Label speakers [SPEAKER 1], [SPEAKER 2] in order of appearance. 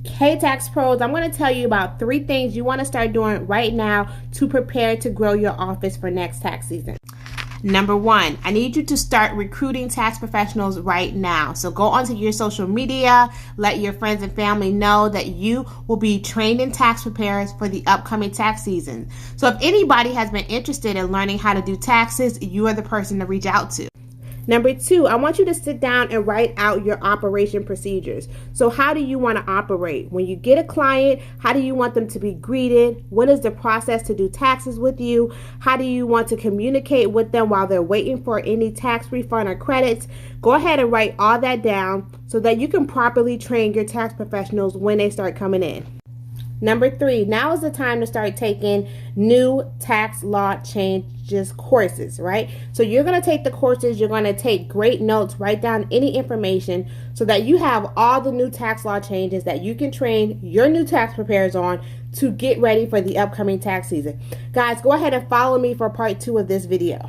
[SPEAKER 1] Hey Tax Pros, I'm going to tell you about 3 things you want to start doing right now to prepare to grow your office for next tax season. Number 1, I need you to start recruiting tax professionals right now. So go onto your social media, let your friends and family know that you will be trained in tax preparers for the upcoming tax season. So if anybody has been interested in learning how to do taxes, you are the person to reach out to. Number 2, I want you to sit down and write out your operation procedures. So how do you want to operate? When you get a client, how do you want them to be greeted? What is the process to do taxes with you? How do you want to communicate with them while they're waiting for any tax refund or credits? Go ahead and write all that down so that you can properly train your tax professionals when they start coming in. Number 3, now is the time to start taking new tax law changes courses, right? So you're going to take the courses, you're going to take great notes, write down any information so that you have all the new tax law changes that you can train your new tax preparers on to get ready for the upcoming tax season. Guys, go ahead and follow me for part 2 of this video.